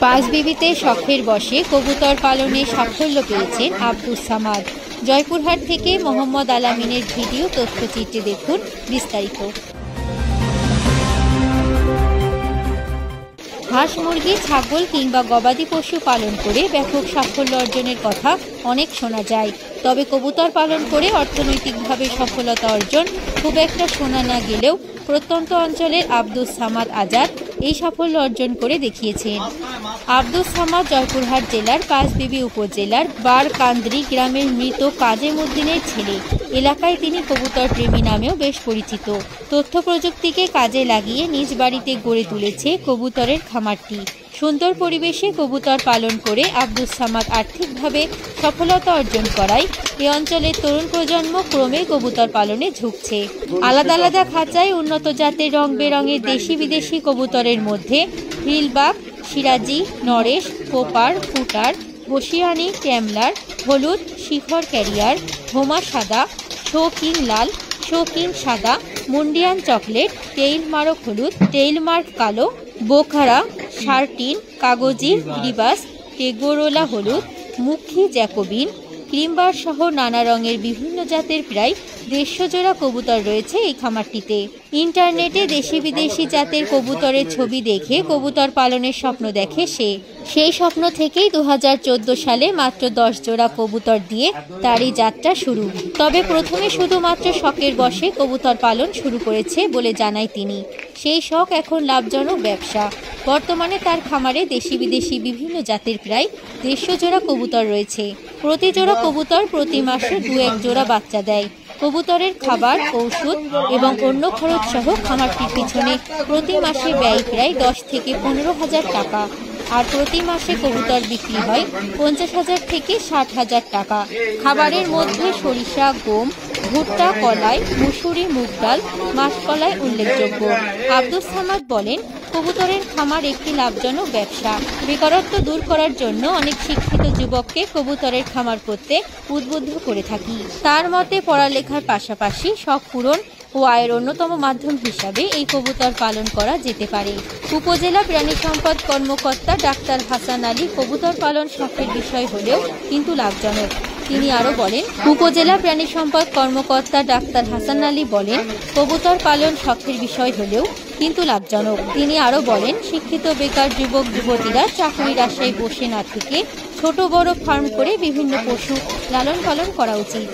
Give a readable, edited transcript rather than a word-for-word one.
পাঁচবিবিতে শখের বশে কবুতর পালনে সাফল্য পেয়েছেন আব্দুস সামাদ। জয়পুরহাট থেকে মোহাম্মদ আলামিনের ভিডিও তথ্যচিত্রে দেখুন বিস্তারিত। হাঁস, মুরগি, ছাগল কিংবা গবাদি পশু পালন করে ব্যাপক সাফল্য অর্জনের কথা অনেক শোনা যায়, তবে কবুতর পালন করে অর্থনৈতিকভাবে সফলতা অর্জন খুব একটা শোনা না গেলেও প্রত্যন্ত অঞ্চলের আব্দুস সামাদ আজাদ এই সাফল্য অর্জন করে দেখিয়েছেন। আব্দুস সামাদ জয়পুরহাট জেলার পাঁচবিবি উপজেলার বারকান্দ্রি গ্রামের মৃত কাজেম উদ্দিনের ছেলে। এলাকায় তিনি কবুতর প্রেমী নামেও বেশ পরিচিত। তথ্য প্রযুক্তিকে কাজে লাগিয়ে নিজ বাড়িতে গড়ে তুলেছে কবুতরের খামারটি। সুন্দর পরিবেশে কবুতর পালন করে আব্দুস সামাদ আর্থিকভাবে সফলতা অর্জন করায় এ অঞ্চলের তরুণ প্রজন্ম ক্রমে কবুতর পালনে ঝুঁকছে। আলাদা আলাদা খাঁচায় উন্নত জাতের রং বেরঙের দেশি বিদেশি কবুতরের মধ্যে হিলবাক, সিরাজি, নরেশ, পোপার, ফুটার, বসিয়ানি, ট্যামলার, হলুদ, শিখর ক্যারিয়ার, হোমা সাদা, শৌকিং লাল, শৌকিং সাদা, মুন্ডিয়ান চকলেট, টেইল মার্ক হলুদ, টেইল মার্ক কালো, বোখারা, শার্টিন, কাগজি, রিবাস, টেগোরোলা হলুদ, মুখী জ্যাকোবিন, ক্রিমবার সহ নানা রঙের বিভিন্ন জাতের প্রায় 150 জোড়া কবুতর রয়েছে এই খামারটিতে। ইন্টারনেটে দেশি বিদেশি জাতের কবুতরের ছবি দেখে কবুতর পালনের স্বপ্ন দেখে সে। সেই স্বপ্ন থেকেই 2014 সালে মাত্র 10 জোড়া কবুতর দিয়ে তারই যাত্রা শুরু। তবে প্রথমে শুধুমাত্র শখের বশে কবুতর পালন শুরু করেছে বলে জানায় তিনি। সেই শখ এখন লাভজনক ব্যবসা। বর্তমানে তার খামারে দেশি বিদেশি বিভিন্ন জাতের প্রায় 150 জোড়া কবুতর রয়েছে। প্রতি জোড়া কবুতর প্রতি মাসে 2-1 জোড়া বাচ্চা দেয়। কবুতরের খাবার, ঔষধ এবং অন্য খরচ সহ খামারটির পিছনে প্রতি মাসে ব্যয় প্রায় 10 থেকে 15,000 টাকা। আর প্রতি মাসে কবুতর বিক্রি হয় 50,000 থেকে 60,000 টাকা। খাবারের মধ্যে সরিষা, গম, ভুট্টা, কলাই, মুসুরি, মুগ ডাল, মাসকলাই উল্লেখযোগ্য। আব্দুস সামাদ বলেন, কবুতরের খামার একটি লাভজনক ব্যবসা। বেকারত্ব দূর করার জন্য অনেক শিক্ষিত যুবককে কবুতরের খামার করতে উদ্বুদ্ধ করে থাকি। তার মতে পড়ালেখার পাশাপাশি শখ পূরণ ও আয়ের অন্যতম মাধ্যম হিসাবে এই কবুতর পালন করা যেতে পারে। উপজেলা প্রাণী সম্পদ কর্মকর্তা ডাক্তার হাসান আলী কবুতর পালন শখের বিষয় হলেও কিন্তু লাভজনক। তিনি আরও বলেন, উপজেলা প্রাণী সম্পদ কর্মকর্তা ডাক্তার হাসান আলী বলেন, কবুতর পালন শখের বিষয় হলেও কিন্তু লাভজনক। তিনি আরও বলেন, শিক্ষিত বেকার যুবক যুবতীরা চাকরির আশায় বসে না থেকে ছোট বড় ফার্ম করে বিভিন্ন পশু লালন পালন করা উচিত।